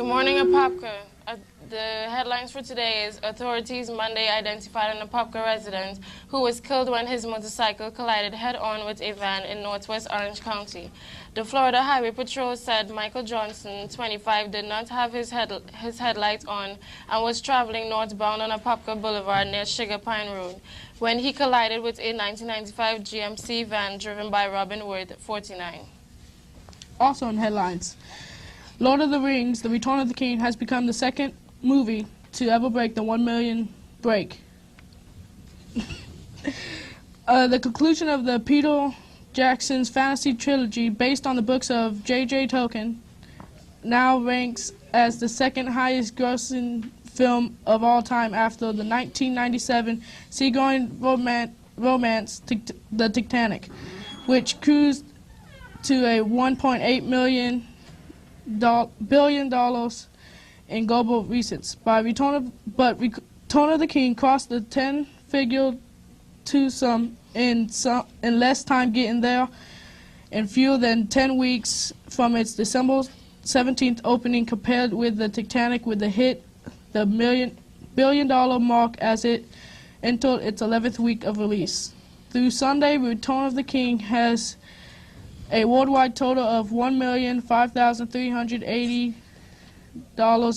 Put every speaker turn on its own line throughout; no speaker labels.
Good morning, Apopka. The headlines for today is authorities Monday identified an Apopka resident who was killed when his motorcycle collided head-on with a van in northwest Orange County. The Florida Highway Patrol said Michael Johnson, 25, did not have his headlights on and was traveling northbound on Apopka Boulevard near Sugar Pine Road when he collided with a 1995 GMC van driven by Robin Wood, 49.
Also in headlines, Lord of the Rings, The Return of the King has become the second movie to ever break the 1 million break. The conclusion of the Peter Jackson's fantasy trilogy, based on the books of J.J. Tolkien, now ranks as the second highest grossing film of all time after the 1997 seagoing romance The Titanic, which cruised to a $1.8 billion in global receipts. Return of the King crossed the 10-figure sum in less time getting there in fewer than 10 weeks from its December 17th opening, compared with the Titanic, with the hit the billion-dollar mark as it entered its 11th week of release. Through Sunday, Return of the King has a worldwide total of $1,005,380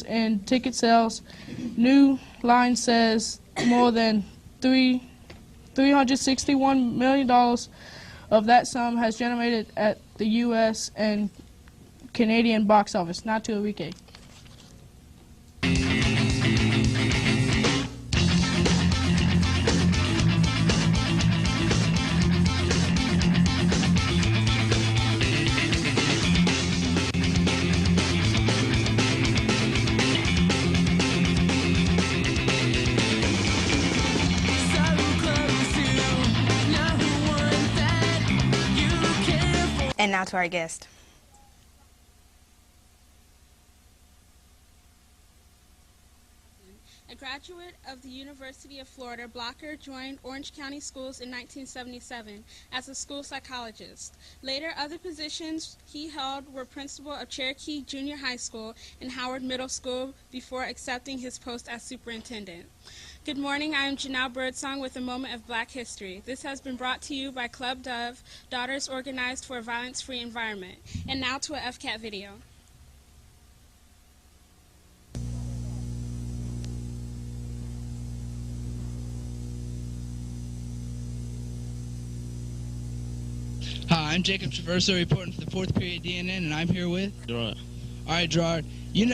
in ticket sales. New Line says more than $361 million of that sum has generated at the U.S. and Canadian box office. Not to Enrique.
And now to our guest.
A graduate of the University of Florida, Blocker joined Orange County Schools in 1977 as a school psychologist. Later, other positions he held were principal of Cherokee Junior High School and Howard Middle School before accepting his post as superintendent. Good morning, I am Janelle Birdsong with a moment of Black history. This has been brought to you by Club Dove, Daughters Organized for a Violence-Free Environment. And now to a FCAT video.
Hi, I'm Jacob Traverso, reporting for the 4th period DNN, and I'm here with
Gerard.
All right, Gerard.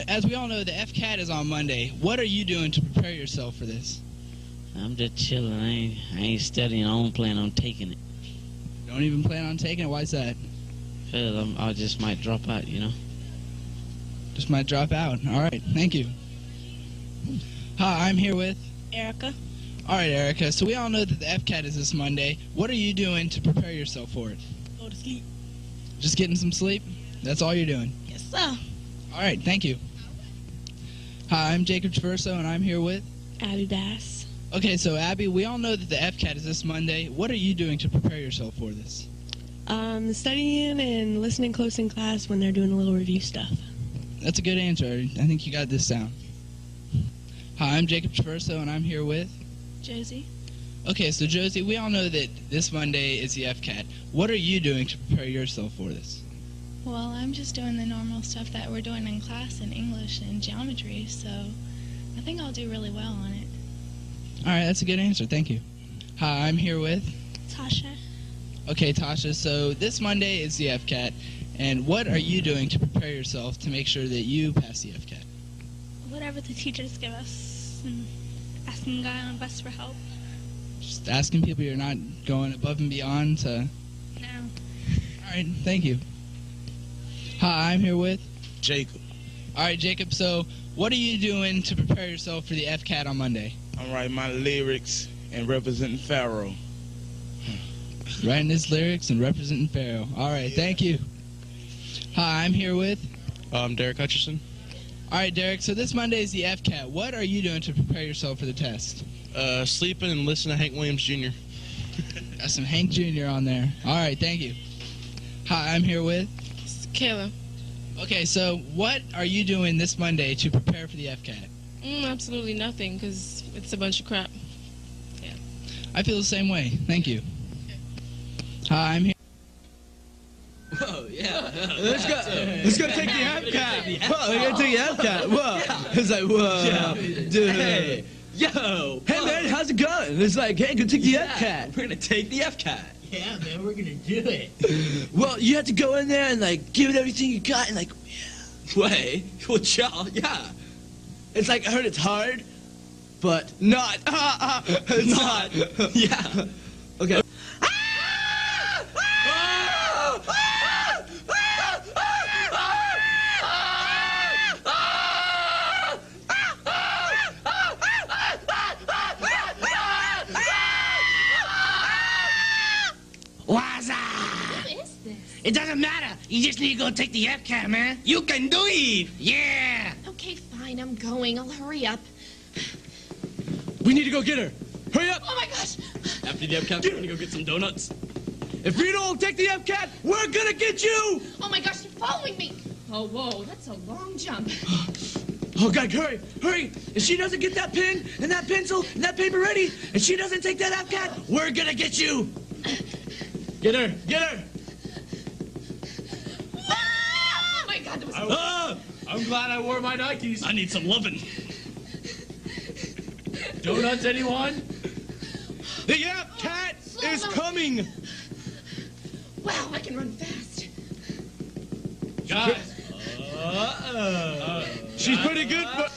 As we all know, the FCAT is on Monday. What are you doing to prepare yourself for this?
I'm just chilling. I ain't studying. I don't plan on taking it.
Don't even plan on taking it? Why's that?
Because I just might drop out, you know.
Just might drop out. All right, thank you. Hi, I'm here with
Erica.
All right, Erica. So we all know that the FCAT is this Monday. What are you doing to prepare yourself for it?
Go to sleep.
Just getting some sleep? That's all you're doing?
Yes, sir.
All right, thank you. Hi, I'm Jacob Traverso, and I'm here with
Abby Bass.
Okay, so Abby, we all know that the FCAT is this Monday. What are you doing to prepare yourself for this?
Studying and listening close in class when they're doing a little review stuff.
That's a good answer. I think you got this down. Hi, I'm Jacob Traverso, and I'm here with
Josie.
Okay, so Josie, we all know that this Monday is the FCAT. What are you doing to prepare yourself for this?
Well, I'm just doing the normal stuff that we're doing in class in English and geometry, so I think I'll do really well on it.
All right, that's a good answer. Thank you. Hi, I'm here with
Tasha.
Okay, Tasha, so this Monday is the FCAT, and what are you doing to prepare yourself to make sure that you pass the FCAT?
Whatever the teachers give us, and asking God on bus for help.
Just asking people, you're not going above and beyond to...
No.
All right, thank you. Hi, I'm here with
Jacob.
All right, Jacob, so what are you doing to prepare yourself for the FCAT on Monday?
I'm writing my lyrics and representing Pharaoh.
Writing his lyrics and representing Pharaoh. All right, thank you. Hi, I'm here with
Derek Hutcherson.
All right, Derek, so this Monday is the FCAT. What are you doing to prepare yourself for the test?
Sleeping and listening to Hank Williams Jr.
Got some Hank Jr. on there. All right, thank you. Hi, I'm here with
Kayla.
Okay, so what are you doing this Monday to prepare for the FCAT?
Absolutely nothing, because it's a bunch of crap. Yeah.
I feel the same way. Thank you. Hi, I'm here.
Whoa, yeah.
Let's go take the FCAT. Whoa, we're gonna take the FCAT. Whoa. It's like, whoa, dude.
Hey, yo.
Hey, man, how's it going? It's like, hey, go take the FCAT.
We're gonna take the FCAT.
Yeah, man, we're gonna do it.
Well, you have to go in there and, like, give it everything you got and, like,
Wait, well, yeah.
it's like, I heard it's hard, but not. It's
Not. Yeah.
Okay.
What's up?
What is this?
It doesn't matter. You just need to go take the FCAT, man.
You can do it.
Yeah.
Okay, fine, I'm going. I'll hurry up.
We need to go get her. Hurry up.
Oh my gosh!
After the FCAT, we're gonna go get some donuts.
If we don't take the FCAT, we're gonna get you.
Oh my gosh, you're following me! Oh, whoa, that's a long jump.
Oh, God, hurry, hurry. If she doesn't get that pen and that pencil and that paper ready, and she doesn't take that FCAT, we're gonna get you. Get her, get her.
Oh my god, that was...
I'm glad I wore my Nikes.
I need some lovin'.
Donuts, anyone? The FCAT is coming.
Wow, I can run fast.
Guys. She's pretty good, but...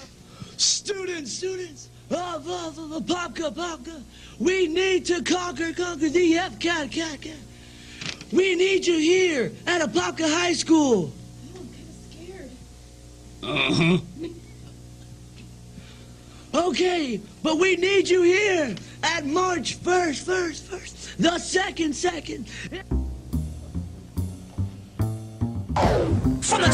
Students. Apopka. We need to conquer the FCAT. We need you here at Apopka High School.
Oh, I'm kind of scared.
Uh-huh.
Okay, but we need you here at March 1st, the second. From the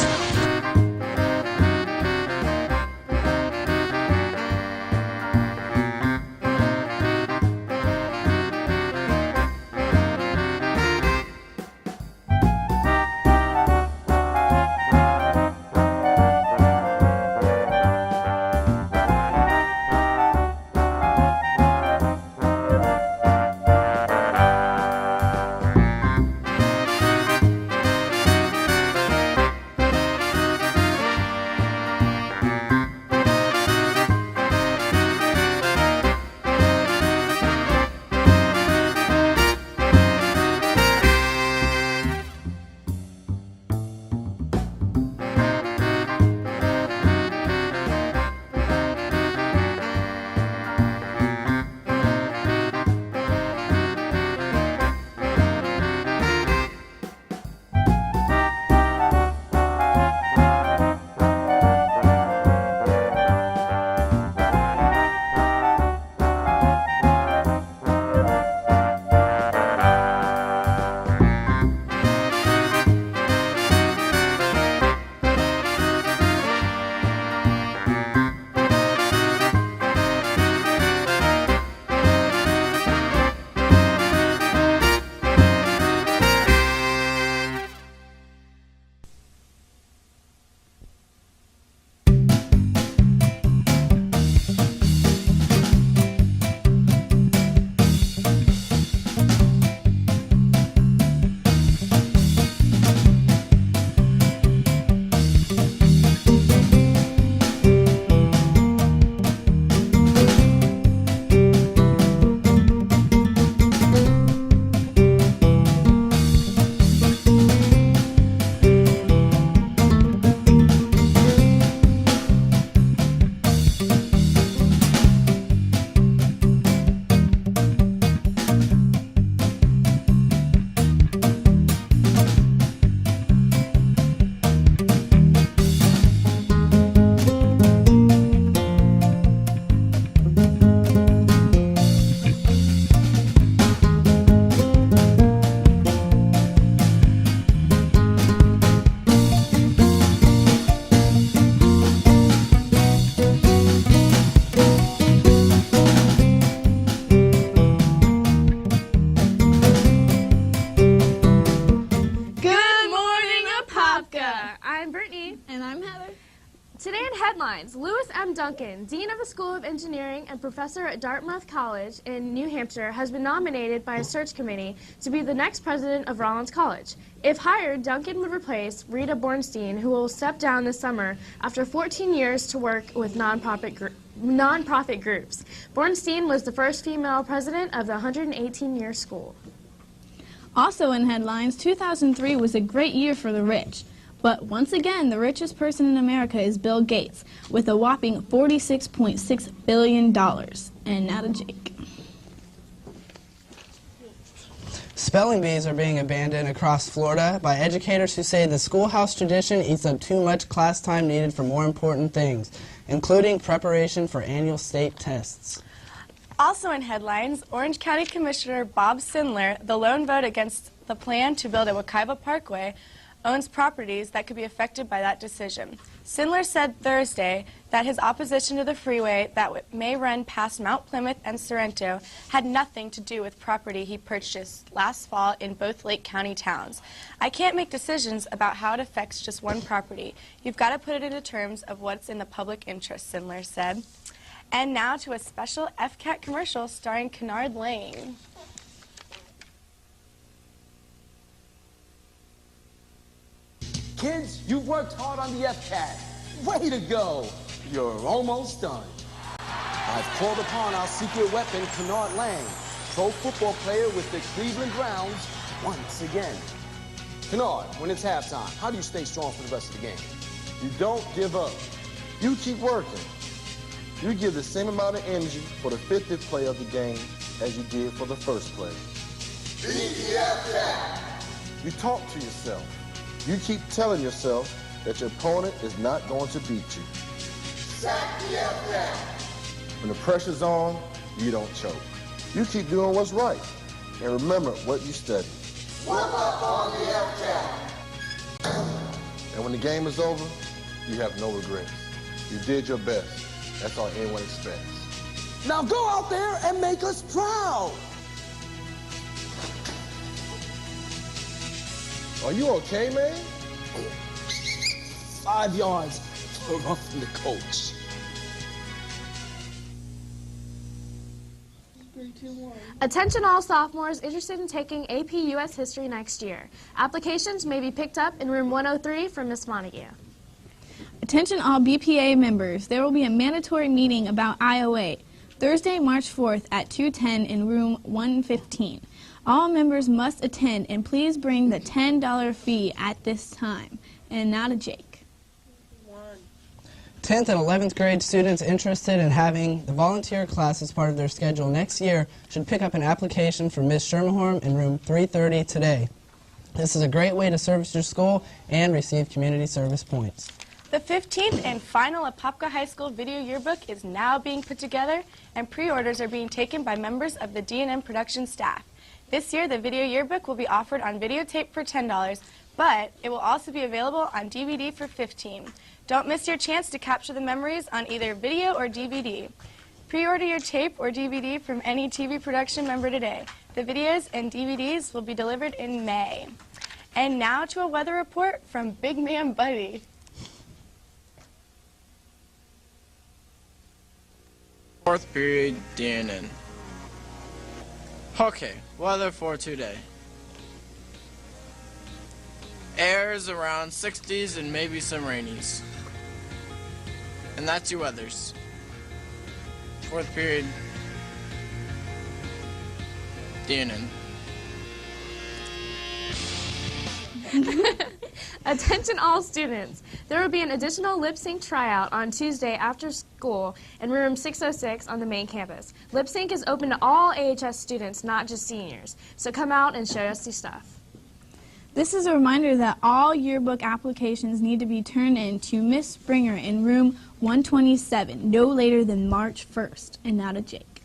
Duncan, Dean of the School of Engineering and professor at Dartmouth College in New Hampshire, has been nominated by a search committee to be the next president of Rollins College. If hired, Duncan would replace Rita Bornstein, who will step down this summer after 14 years to work with nonprofit groups. Bornstein was the first female president of the 118-year school.
Also in headlines, 2003 was a great year for the rich. But once again, the richest person in America is Bill Gates, with a whopping $46.6 billion. And now to Jake.
Spelling bees are being abandoned across Florida by educators who say the schoolhouse tradition eats up too much class time needed for more important things, including preparation for annual state tests.
Also in headlines, Orange County Commissioner Bob Sindler, the lone vote against the plan to build a Wekiva Parkway, owns properties that could be affected by that decision. Sindler said Thursday that his opposition to the freeway that may run past Mount Plymouth and Sorrento had nothing to do with property he purchased last fall in both Lake County towns. I can't make decisions about how it affects just one property. You've got to put it into terms of what's in the public interest, Sindler said. And now to a special FCAT commercial starring Kennard Lane.
Kids, you've worked hard on the FCAT. Way to go. You're almost done. I've called upon our secret weapon, Kennard Lang, pro football player with the Cleveland Browns, once again. Kennard, when it's halftime, how do you stay strong for the rest of the game?
You don't give up. You keep working. You give the same amount of energy for the 50th play of the game as you did for the first play.
Beat the FCAT.
You talk to yourself. You keep telling yourself that your opponent is not going to beat you.
Sack the FCAT.
When the pressure's on, you don't choke. You keep doing what's right. And remember what you studied.
Whip up on the FCAT.
And when the game is over, you have no regrets. You did your best. That's all anyone expects.
Now go out there and make us proud.
Are you okay, man?
5 yards for roughing the coach.
Attention all sophomores interested in taking AP US History next year. Applications may be picked up in room 103 from Miss Montague.
Attention all BPA members, there will be a mandatory meeting about IO8, Thursday, March 4th at 2:10 in room 115. All members must attend, and please bring the $10 fee at this time. And now to Jake.
10th and 11th grade students interested in having the volunteer class as part of their schedule next year should pick up an application for Ms. Schermerhorn in room 330 today. This is a great way to service your school and receive community service points.
The 15th and final Apopka High School video yearbook is now being put together, and pre-orders are being taken by members of the DNN production staff. This year, the video yearbook will be offered on videotape for $10, but it will also be available on DVD for $15. Don't miss your chance to capture the memories on either video or DVD. Pre-order your tape or DVD from any TV production member today. The videos and DVDs will be delivered in May. And now to a weather report from Big Man Buddy.
Fourth period, DNN. Okay, weather for today. Air is around 60s and maybe some rainies. And that's your weathers. Fourth period, DNN.
Attention all students. There will be an additional lip sync tryout on Tuesday after school in room 606 on the main campus. Lip sync is open to all AHS students, not just seniors. So come out and show us your stuff.
This is a reminder that all yearbook applications need to be turned in to Miss Springer in room 127, no later than March 1st. And now to Jake.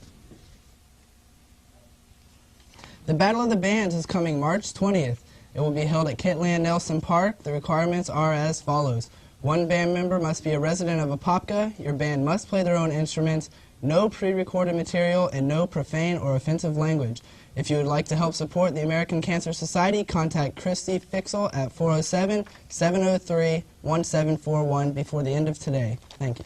The Battle of the Bands is coming March 20th. It will be held at Kitland Nelson Park. The requirements are as follows. One band member must be a resident of Apopka. Your band must play their own instruments, no pre-recorded material, and no profane or offensive language. If you would like to help support the American Cancer Society, contact Christy Fixel at 407-703-1741 before the end of today. Thank you.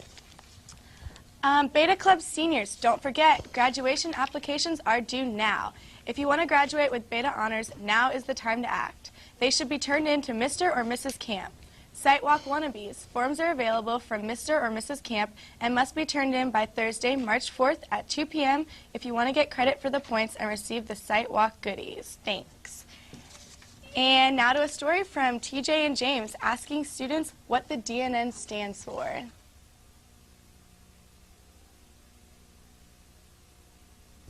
Beta Club seniors, don't forget, graduation applications are due now. If you want to graduate with Beta Honors, now is the time to act. They should be turned in to Mr. or Mrs. Camp. Sidewalk wannabes, forms are available from Mr. or Mrs. Camp and must be turned in by Thursday, March 4th at 2 p.m. if you want to get credit for the points and receive the Sidewalk goodies. Thanks. And now to a story from TJ and James asking students what the DNN stands for.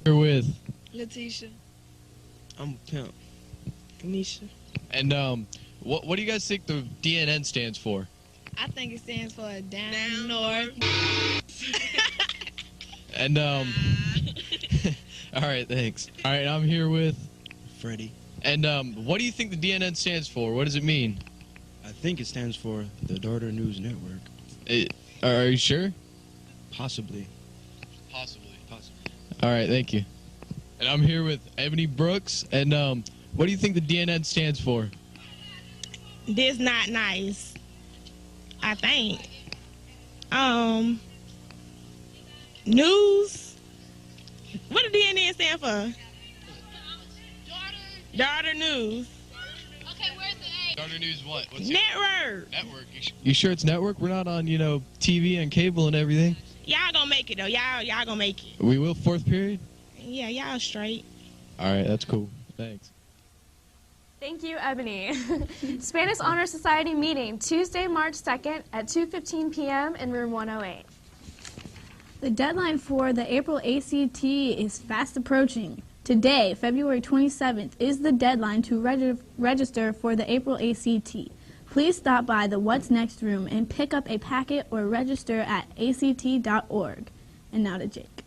Here with
Letitia.
I'm a pimp.
Kanisha.
and what do you guys think the DNN stands for?
I think it stands for Down North.
And all right, thanks. All right, I'm here with
Freddie.
And what do you think the DNN stands for? What does it mean?
I think it stands for the Daughter News Network.
Are you sure?
Possibly.
Possibly. All right, thank you. And I'm here with Ebony Brooks. And what do you think the DNN stands for?
This not nice. I think. News. What does DNN stand for? Daughter News.
Okay, where's the A?
Daughter News what? What's
Network.
Network. You sure it's network? We're not on, TV and cable and everything.
Y'all gonna make it though. Y'all gonna make it.
We will, fourth period?
Yeah, y'all straight.
All right, that's cool. Thanks.
Thank you, Ebony. Spanish Honor Society meeting, Tuesday, March 2nd at 2:15 p.m. in room 108.
The deadline for the April ACT is fast approaching. Today, February 27th, is the deadline to register for the April ACT. Please stop by the What's Next room and pick up a packet or register at act.org. And now to Jake.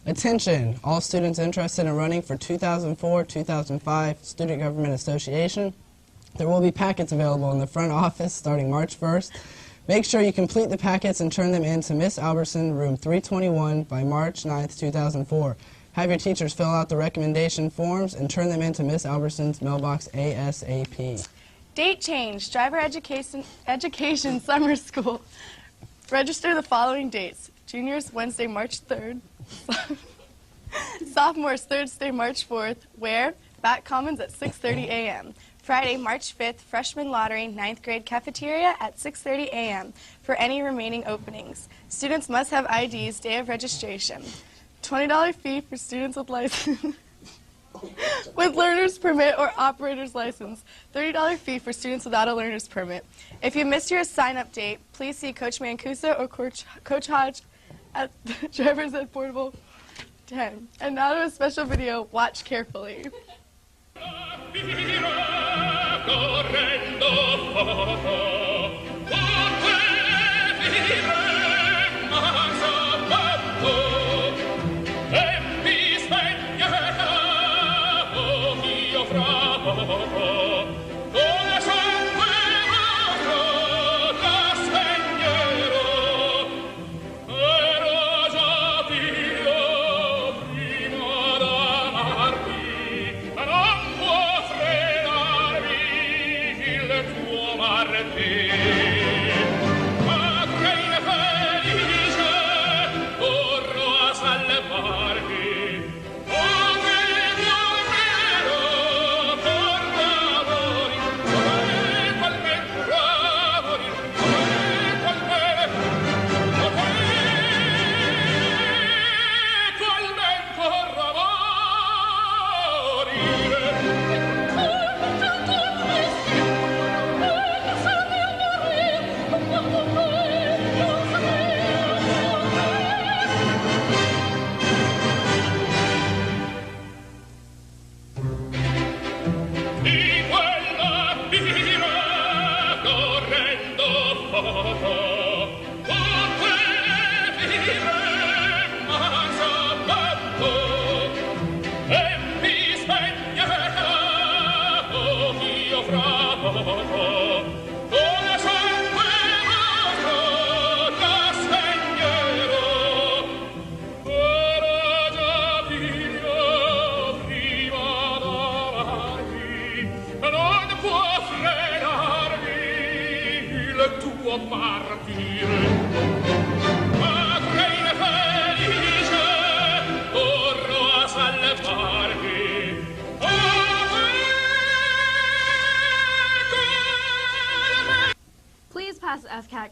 Attention, all students interested in running for 2004-2005 Student Government Association. There will be packets available in the front office starting March 1st. Make sure you complete the packets and turn them in to Miss Albertson, room 321, by March 9th, 2004. Have your teachers fill out the recommendation forms and turn them in to Miss Albertson's mailbox ASAP.
Date change, driver education summer school. Register the following dates. Juniors, Wednesday, March 3rd. Sophomores, Thursday, March 4th. Where? Back Commons at 6:30 a.m. Friday, March 5th, freshman lottery, 9th grade cafeteria at 6:30 a.m. for any remaining openings. Students must have IDs day of registration. $20 fee for students with license. With learner's permit or operator's license. $30 fee for students without a learner's permit. If you missed your sign-up date, please see Coach Mancuso or Coach Hodge at Driver's Ed Portable 10. And now to a special video. Watch carefully.
Martì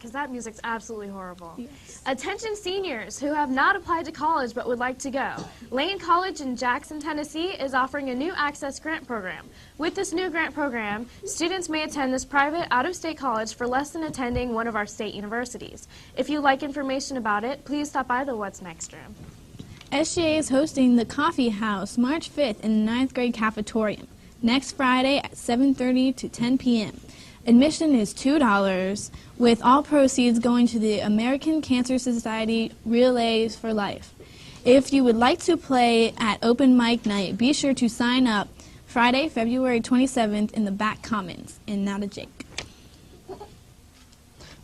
because that music's absolutely horrible.
Yes.
Attention seniors who have not applied to college but would like to go. Lane College in Jackson, Tennessee is offering a new Access Grant program. With this new grant program, students may attend this private out-of-state college for less than attending one of our state universities. If you'd like information about it, please stop by the What's Next room.
SGA is hosting the Coffee House March 5th in the 9th grade cafetorium next Friday at 7:30 to 10 p.m. Admission is $2, with all proceeds going to the American Cancer Society Relays for Life. If you would like to play at Open Mic Night, be sure to sign up Friday, February 27th in the back commons. And now to Jake.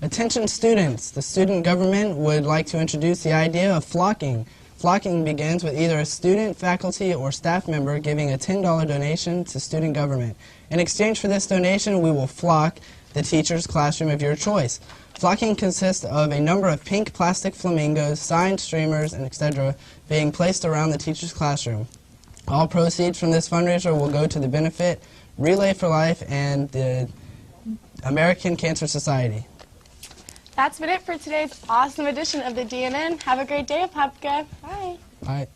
Attention students, the student government would like to introduce the idea of flocking. Flocking begins with either a student, faculty, or staff member giving a $10 donation to student government. In exchange for this donation, we will flock the teacher's classroom of your choice. Flocking consists of a number of pink plastic flamingos, signed streamers, and etc. being placed around the teacher's classroom. All proceeds from this fundraiser will go to the benefit Relay for Life and the American Cancer Society.
That's been it for today's awesome edition of the DNN. Have a great day, Apopka. Bye.
Bye.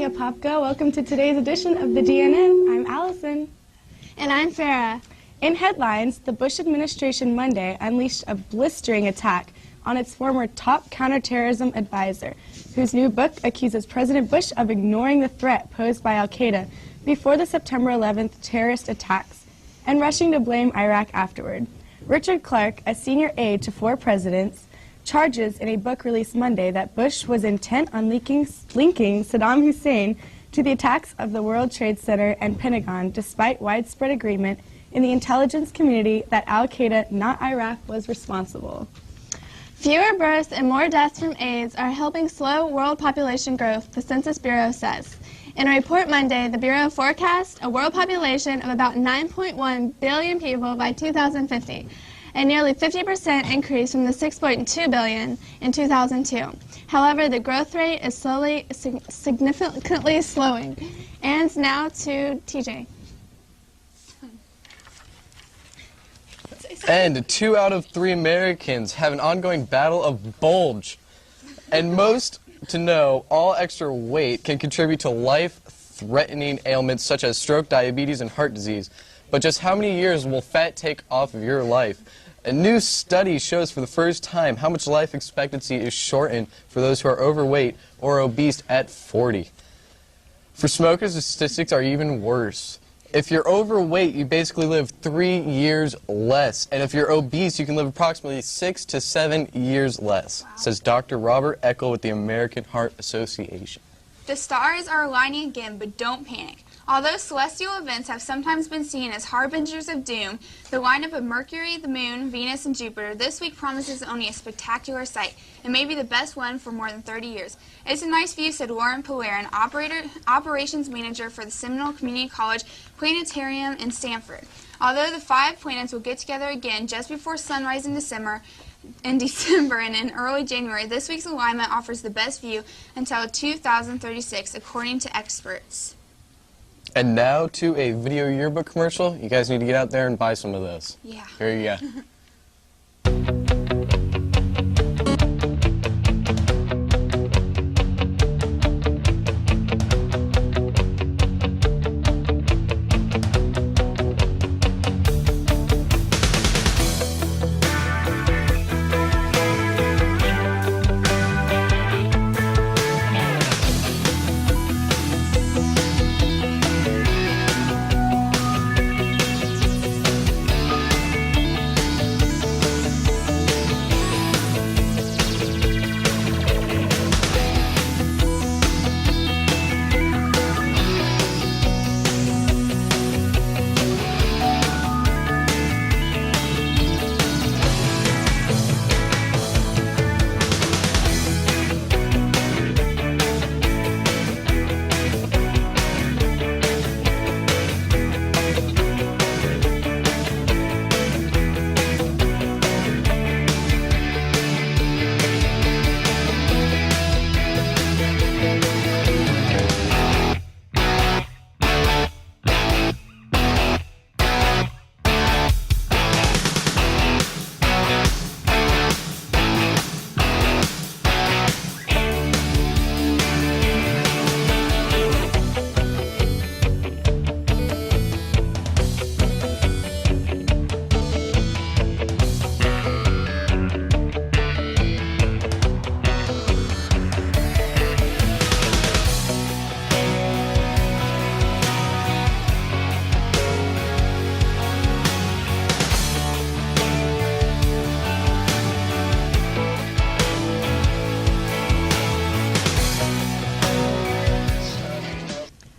Apopka. Welcome to today's edition of the DNN. I'm Allison.
And I'm Farah.
In headlines, the Bush administration Monday unleashed a blistering attack on its former top counterterrorism advisor, whose new book accuses President Bush of ignoring the threat posed by al-Qaeda before the September 11th terrorist attacks and rushing to blame Iraq afterward. Richard Clark, a senior aide to 4 presidents, charges in a book released Monday that Bush was intent on linking Saddam Hussein to the attacks of the World Trade Center and Pentagon, despite widespread agreement in the intelligence community that al-Qaeda, not Iraq, was responsible.
Fewer births and more deaths from AIDS are helping slow world population growth, the Census Bureau says. In a report Monday, the Bureau forecast a world population of about 9.1 billion people by 2050, a nearly 50% increase from the 6.2 billion in 2002. However, the growth rate is significantly slowing. And now to TJ.
And 2 out of 3 Americans have an ongoing battle of bulge. And most to know, all extra weight can contribute to life-threatening ailments such as stroke, diabetes, and heart disease. But just how many years will fat take off of your life? A new study shows for the first time how much life expectancy is shortened for those who are overweight or obese at 40. For smokers, the statistics are even worse. If you're overweight, you basically live 3 years less. And if you're obese, you can live approximately 6 to 7 years less, says Dr. Robert Eckel with the American Heart Association.
The stars are aligning again, but don't panic. Although celestial events have sometimes been seen as harbingers of doom, the lineup of Mercury, the Moon, Venus, and Jupiter this week promises only a spectacular sight, and may be the best one for more than 30 years. It's a nice view, said Lauren Polaire, an operations manager for the Seminole Community College Planetarium in Stanford. Although the 5 planets will get together again just before sunrise in December and in early January, this week's alignment offers the best view until 2036, according to experts.
And now to a video yearbook commercial. You guys need to get out there and buy some of those.
Yeah.
Here you go.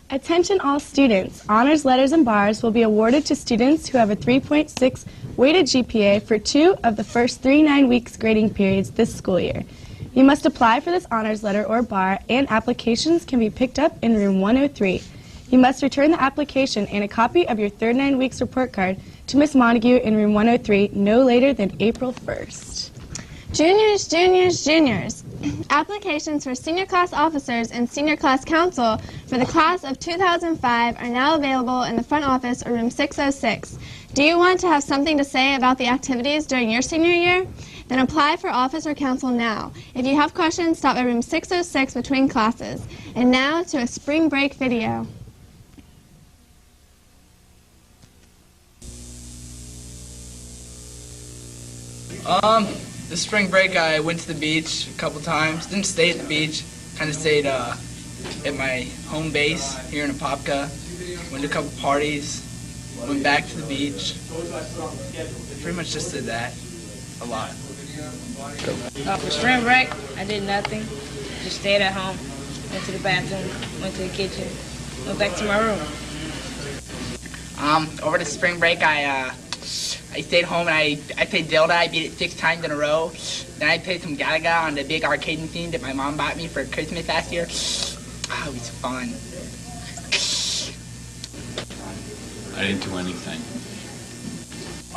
Attention all students. Honors letters and bars will be awarded to students who have a 3.6 weighted GPA for 2 of the first 3 9-week grading periods this school year. You must apply for this honors letter or bar, and applications can be picked up in room 103. You must return the application and a copy of your third 9 weeks report card to Ms. Montague in room 103 no later than April 1st.
Juniors, juniors, juniors. Applications for senior class officers and senior class council for the class of 2005 are now available in the front office or room 606. Do you want to have something to say about the activities during your senior year? Then apply for office or council now. If you have questions, stop at room 606 between classes. And now to a spring break video.
This spring break I went to the beach a couple times. Didn't stay at the beach. Kind of stayed at my home base here in Apopka. Went to a couple parties. Went back to the beach. Pretty much just did that a lot.
For spring break, I did nothing. Just stayed at home.
went to the bathroom, went to the kitchen, went back to my room.
Over the spring break, I stayed home and I played Zelda. I beat it 6 times in a row. Then I played some Galaga on the big arcade machine that my mom bought me for Christmas last year. Oh, it was fun.
I didn't do anything.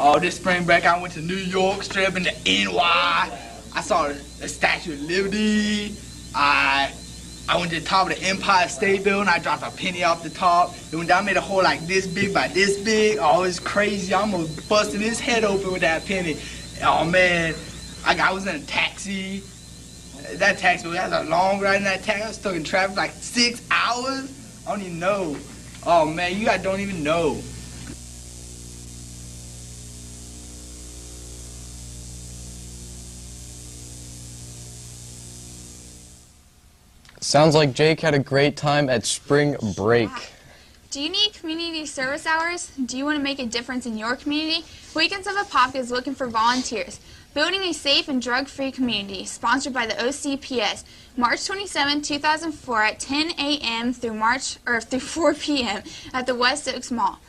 Oh, this spring break, I went to New York, straight up in the NY. I saw the Statue of Liberty. I went to the top of the Empire State Building. I dropped a penny off the top. And I made a hole like this big by this big. Oh, it's crazy. I almost busted his head open with that penny. Oh, man. I was in a taxi. That taxi, that was a long ride in that taxi. I was stuck in traffic like 6 hours. I don't even know. Oh, man, you guys don't even know.
Sounds like Jake had a great time at spring break.
Do you need community service hours? Do you want to make a difference in your community? Weekends of Apopka is looking for volunteers. Building a safe and drug-free community, sponsored by the OCPS, March 27, 2004 at 10 a.m. through 4 p.m. at the West Oaks Mall.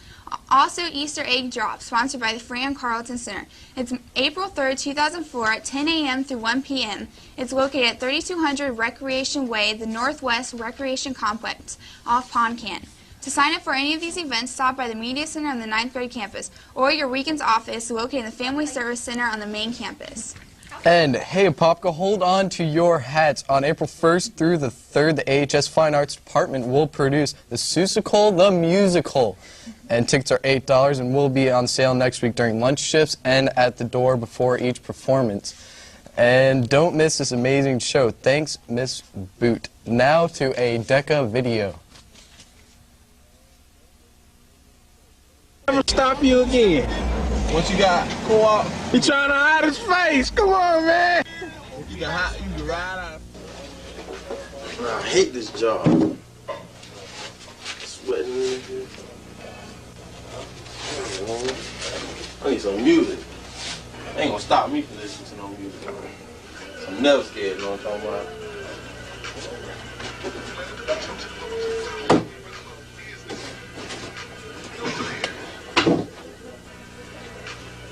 Also, Easter egg drop, sponsored by the Fran Carlton Center. It's April 3rd, 2004 at 10 a.m. through 1 p.m. It's located at 3200 Recreation Way, the Northwest Recreation Complex, off Pond Can. To sign up for any of these events, stop by the Media Center on the 9th grade campus or your weekends office located in the Family Service Center on the main campus.
And hey, Apopka, hold on to your hats. On April 1st through the 3rd, the AHS Fine Arts Department will produce the Seussical the Musical. And tickets are $8 and will be on sale next week during lunch shifts and at the door before each performance. And don't miss this amazing show. Thanks, Miss Boot. Now to a Deca video.
Never stop you again.
What you got? Co-op?
He trying to hide his face. Come on, man.
You can ride out. I hate this job. Sweating in here. I need some music. Ain't gonna stop me from listening to no music. I'm never scared, you know what I'm talking about?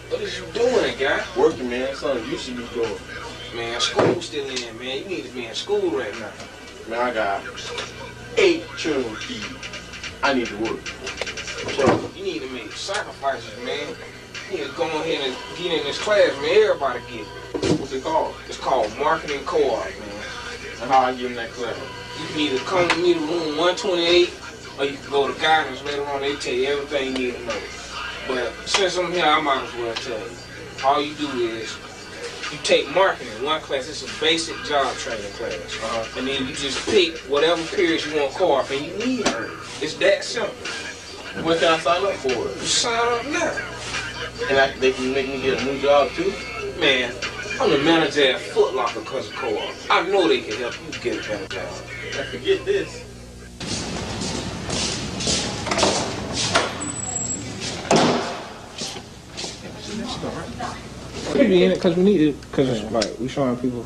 What is you doing, guy?
Working, man. Something you should be doing.
Man, school's still in, man. You need to be in school right now.
Man, I got 8 children to feed. I need to work.
You need to make sacrifices, man. You need to go ahead and get in this class, man. Everybody get it.
What's it called?
It's called Marketing Co-op, man.
And how I get in that class?
You can either come with me to room 128, or you can go to guidance later on. They tell you everything you need to know. But since I'm here, I might as well tell you. All you do is you take marketing, one class. It's a basic job training class. And then you just pick whatever periods you want to co-op, and you need her. It's that simple.
When can I sign up for it?
You sign up now.
And they can make me get a new job too?
Man, I'm the manager at Foot Locker because of co-op. I know they can help you get a better job.
I forget this.
We be in it because we need it, because it's like we showing people.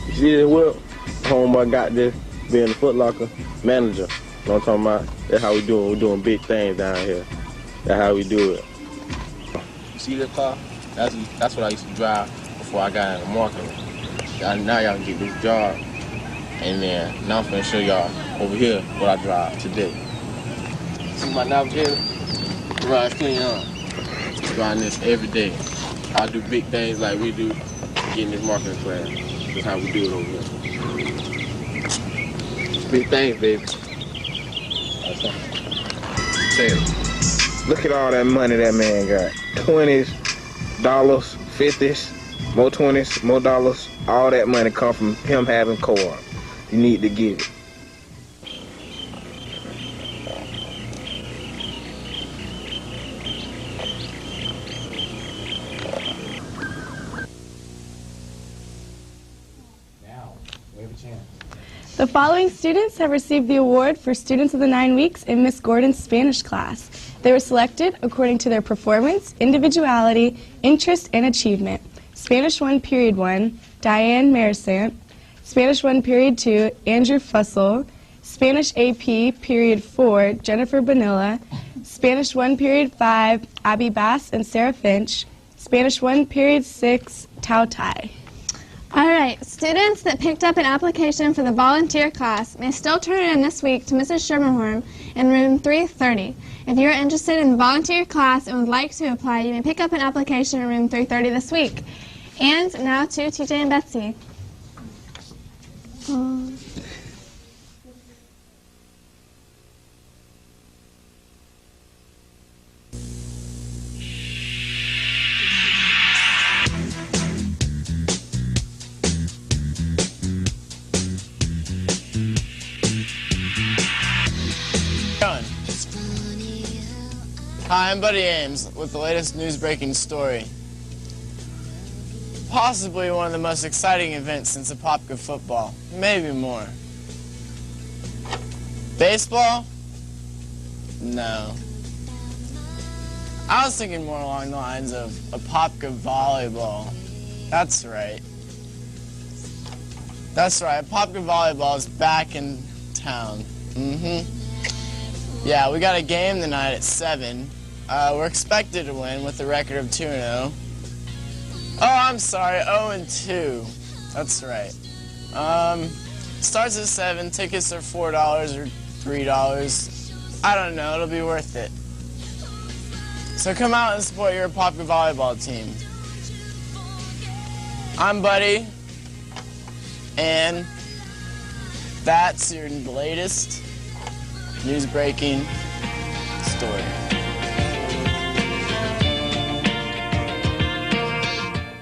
You see this whip? Homeboy got this, being the Foot Locker manager. You know what I'm talking about? That's how we doing. We're doing big things down here. That's how we do it. You see this car? That's what I used to drive before I got into marketing. Now y'all can get this job. And then now I'm finna show y'all over here what I drive today. See my navigator? Ride clean up. Driving this every day. I do big things like we do, getting this marketing class. That's how we do it over here. It's big things, baby.
Look at all that money that man got. 20s, dollars, 50s, more 20s, more dollars. All that money come from him having co-op. You need to get it.
Now, wherever
The following students have received the award for Students of the 9 Weeks in Miss Gordon's Spanish class. They were selected according to their performance, individuality, interest, and achievement. Spanish 1, Period 1, Diane Marisant. Spanish 1, Period 2, Andrew Fussell. Spanish AP, Period 4, Jennifer Bonilla. Spanish 1, Period 5, Abby Bass and Sarah Finch. Spanish 1, Period 6, Tao Tai.
All right, students that picked up an application for the volunteer class may still turn it in this week to Mrs. Shermanhorn in room 330. If you're interested in the volunteer class and would like to apply, you may pick up an application in room 330 this week. And now to TJ and Betsy.
Hi, I'm Buddy Ames with the latest news-breaking story. Possibly one of the most exciting events since Apopka football, maybe more. Baseball? No. I was thinking more along the lines of Apopka volleyball. That's right. That's right, Apopka volleyball is back in town. Yeah, we got a game tonight at 7. We're expected to win with a record of 2-0. Oh, I'm sorry, 0-2. That's right. Starts at 7. Tickets are $4 or $3. I don't know. It'll be worth it. So come out and support your Apopka volleyball team. I'm Buddy, and that's your latest news-breaking story.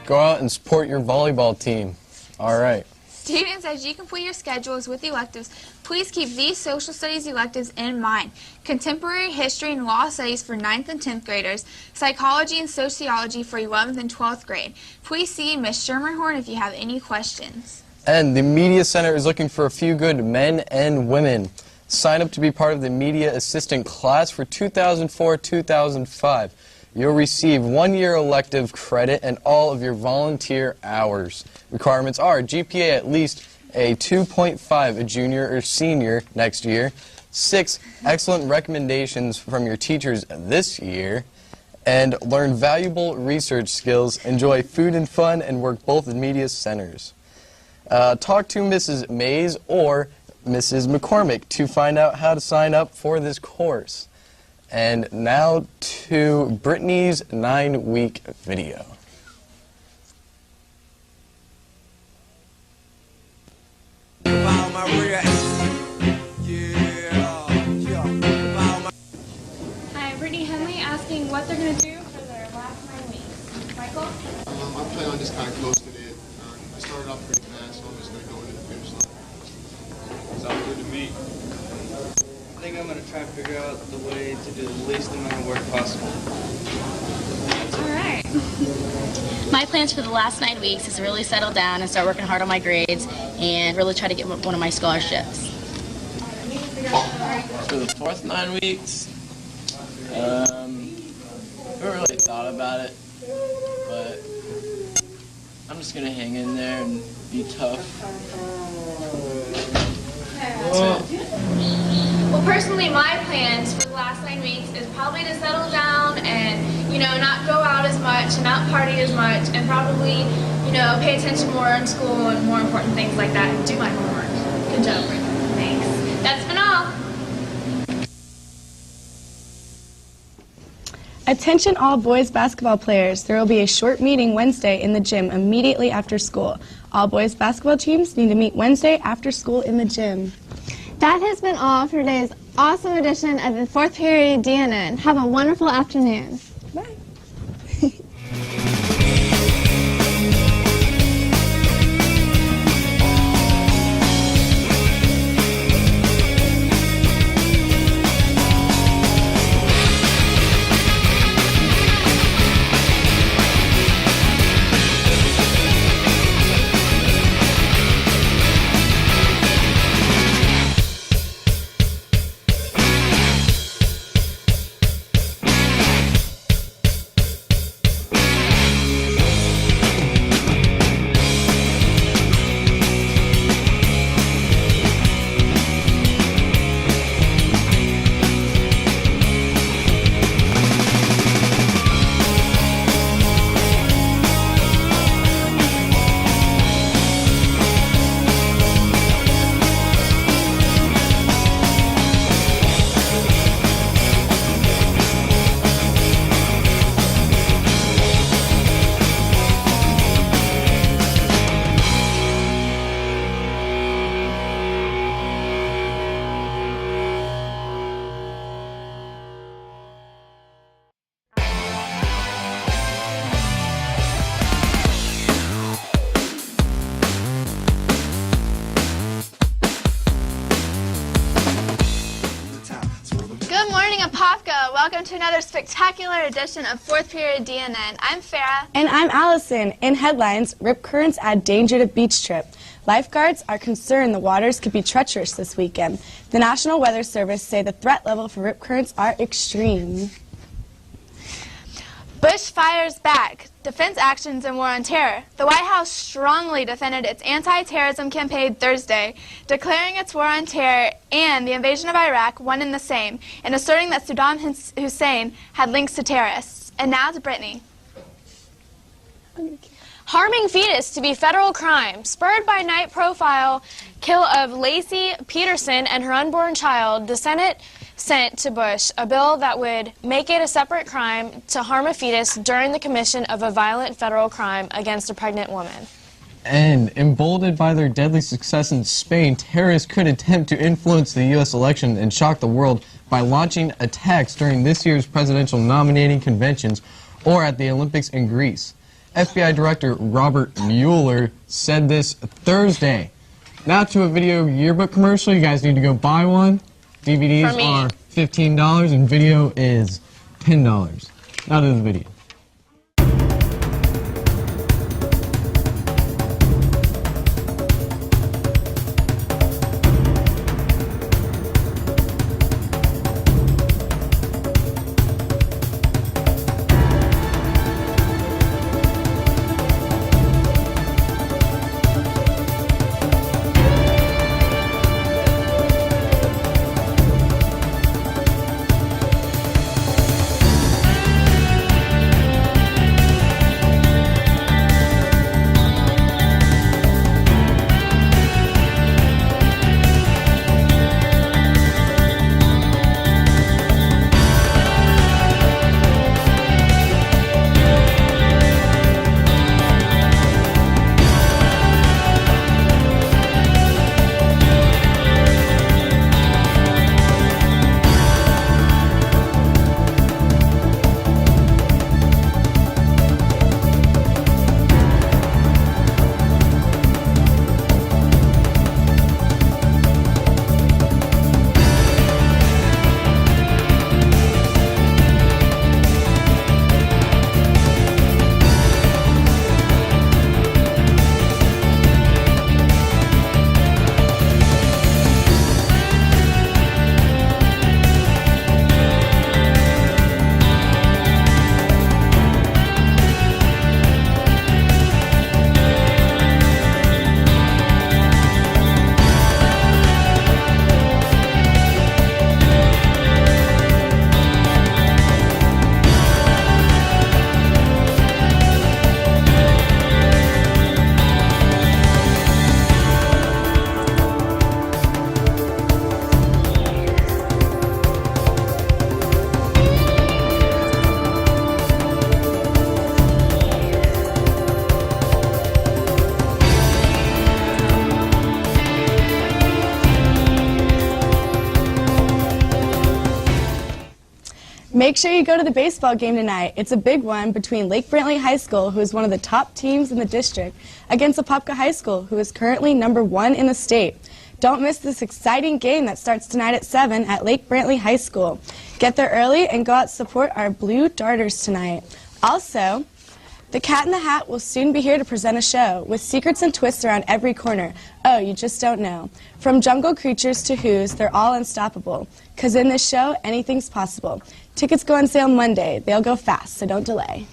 Go out and support your volleyball team. All right.
Students, as you complete your schedules with electives, please keep these social studies electives in mind. Contemporary history and law studies for 9th and 10th graders, psychology and sociology for 11th and 12th grade. Please see Ms. Shermanhorn if you have any questions.
And the Media Center is looking for a few good men and women. Sign up to be part of the Media Assistant class for 2004-2005. You'll receive 1-year elective credit and all of your volunteer hours. Requirements are GPA at least a 2.5, a junior or senior next year, 6 excellent recommendations from your teachers this year, and learn valuable research skills, enjoy food and fun, and work both in media centers. Talk to Mrs. Mays or Mrs. McCormick to find out how to sign up for this course. And now to Brittany's 9-week video.
Hi, Brittany Henley asking what they're going to do for their last 9 weeks. Michael?
I plan on just kind of closing it. I started off pretty fast, so I'm just going to go into the finish line.
Sounds good to me. I think I'm going to try and figure out the way to do the least amount of work possible.
All right.
My plans for the last 9 weeks is to really settle down and start working hard on my grades and really try to get one of my scholarships.
For the fourth 9 weeks, I haven't really thought about it, but I'm just going to hang in there and be tough.
Well, personally, my plans for the last 9 weeks is probably to settle down and, not go out as much and not party as much and probably, pay attention more in school and more important things like that and do my homework. Good job, Brittany. Thanks. That's been all.
Attention all boys basketball players. There will be a short meeting Wednesday in the gym immediately after school. All boys basketball teams need to meet Wednesday after school in the gym.
That has been all for today's awesome edition of the 4th period DNN. Have a wonderful afternoon.
Bye.
Apopka, welcome to another spectacular edition of 4th Period DNN. I'm Farah.
And I'm Allison. In headlines, rip currents add danger to beach trip. Lifeguards are concerned the waters could be treacherous this weekend. The National Weather Service say the threat level for rip currents are extreme.
Bush fires back. Defense actions and war on terror. The White House strongly defended its anti-terrorism campaign Thursday, declaring its war on terror and the invasion of Iraq one and the same, and asserting that Saddam Hussein had links to terrorists. And now to Brittany.
Harming fetus to be federal crime. Spurred by night profile kill of Lacey Peterson and her unborn child, the Senate sent to Bush a bill that would make it a separate crime to harm a fetus during the commission of a violent federal crime against a pregnant woman.
And emboldened by their deadly success in Spain, terrorists could attempt to influence the U.S. election and shock the world by launching attacks during this year's presidential nominating conventions or at the Olympics in Greece. FBI Director Robert Mueller said this Thursday. Now to a video yearbook commercial. You guys need to go buy one. DVDs are $15 and video is $10. Now to the video.
Make sure you go to the baseball game tonight. It's a big one between Lake Brantley High School, who is one of the top teams in the district, against Apopka High School, who is currently #1 in the state. Don't miss this exciting game that starts tonight at 7 at Lake Brantley High School. Get there early and go out to support our Blue Darters tonight. Also, the Cat in the Hat will soon be here to present a show with secrets and twists around every corner. Oh, you just don't know. From jungle creatures to who's, they're all unstoppable. 'Cause in this show, anything's possible. Tickets go on sale Monday. They'll go fast, so don't delay.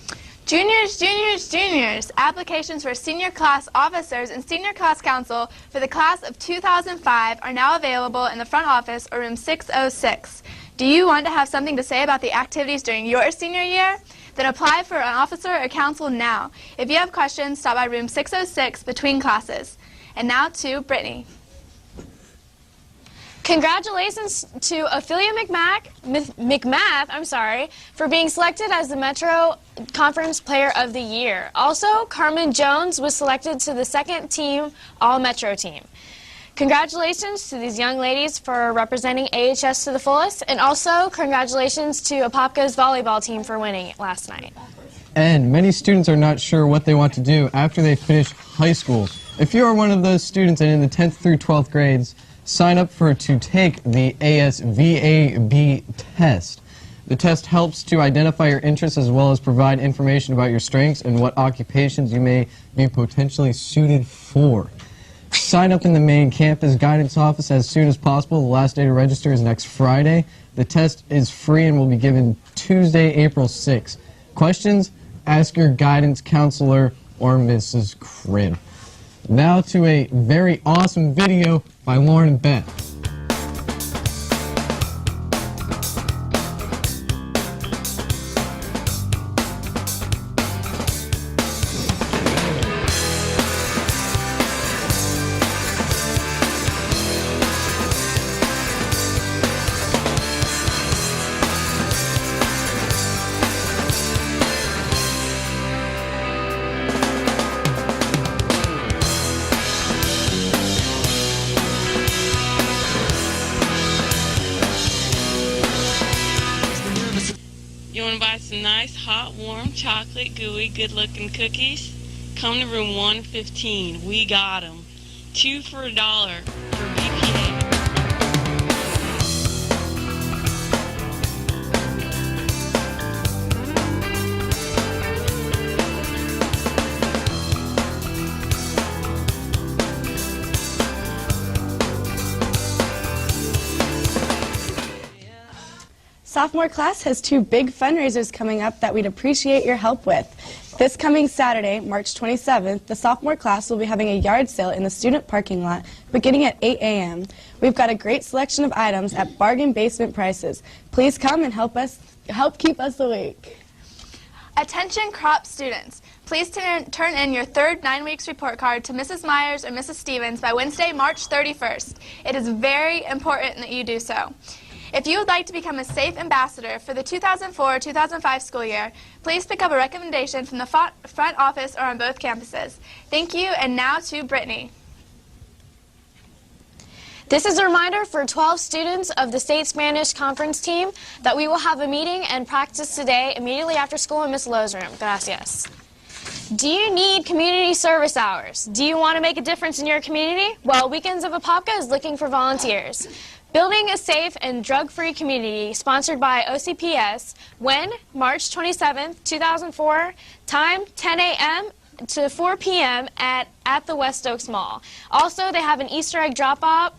Juniors, juniors, juniors. Applications for senior class officers and senior class council for the class of 2005 are now available in the front office or room 606. Do you want to have something to say about the activities during your senior year? Then apply for an officer or council now. If you have questions, stop by room 606 between classes. And now to Brittany.
Congratulations to Ophelia McMath, for being selected as the Metro Conference Player of the Year. Also, Carmen Jones was selected to the second team All-Metro team. Congratulations to these young ladies for representing AHS to the fullest, and also congratulations to Apopka's volleyball team for winning last night.
And many students are not sure what they want to do after they finish high school. If you are one of those students and in the 10th through 12th grades, sign up to take the ASVAB test. The test helps to identify your interests as well as provide information about your strengths and what occupations you may be potentially suited for. Sign up in the main campus guidance office as soon as possible. The last day to register is next Friday. The test is free and will be given Tuesday, April 6th. Questions? Ask your guidance counselor or Mrs. Cribb. Now to a very awesome video by Lauren and Beth.
You want to buy some nice, hot, warm, chocolate, gooey, good-looking cookies? Come to room 115. We got 'em. 2 for $1 for BPA.
Sophomore class has 2 big fundraisers coming up that we'd appreciate your help with. This coming Saturday, March 27th, the sophomore class will be having a yard sale in the student parking lot beginning at 8 a.m. We've got a great selection of items at bargain basement prices. Please come and help keep us awake.
Attention CROP students. Please turn in your third 9 weeks report card to Mrs. Myers or Mrs. Stevens by Wednesday, March 31st. It is very important that you do so. If you would like to become a safe ambassador for the 2004-2005 school year, please pick up a recommendation from the front office or on both campuses. Thank you, and now to Brittany.
This is a reminder for 12 students of the State Spanish Conference team that we will have a meeting and practice today immediately after school in Miss Lowe's room. Gracias. Do you need community service hours? Do you want to make a difference in your community? Well, Weekends of Apopka is looking for volunteers. Building a Safe and Drug-Free Community, sponsored by OCPS. When? March 27th, 2004. Time, 10 a.m. to 4 p.m. at the West Oaks Mall. Also, they have an Easter egg drop,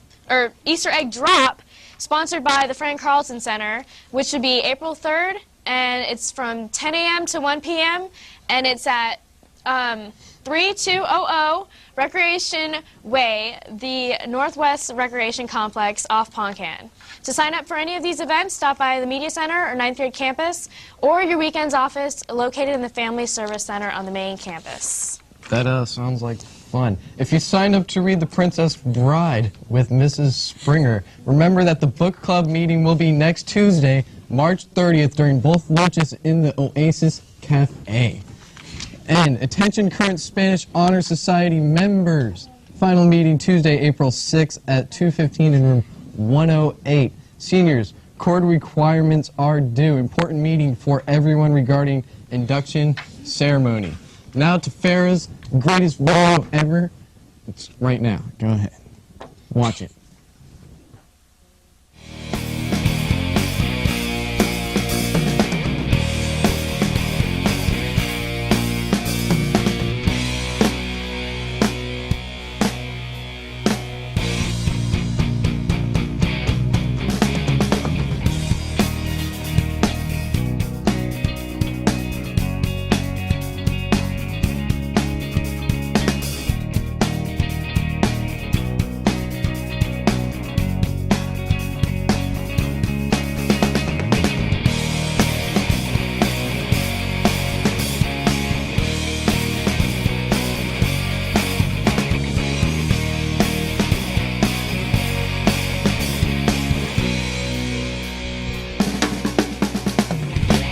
sponsored by the Frank Carlson Center, which should be April 3rd, and it's from 10 a.m. to 1 p.m., and it's at 3200 Recreation Way, the Northwest Recreation Complex off Poncan. To sign up for any of these events, stop by the Media Center or 9th grade campus or your weekends office located in the Family Service Center on the main campus.
That sounds like fun. If you signed up to read The Princess Bride with Mrs. Springer, remember that the book club meeting will be next Tuesday, March 30th during both lunches in the Oasis Cafe. And attention current Spanish Honor Society members. Final meeting Tuesday, April 6th at 2:15 in room 108. Seniors, core requirements are due. Important meeting for everyone regarding induction ceremony. Now to Farrah's greatest video ever. It's right now. Go ahead. Watch it.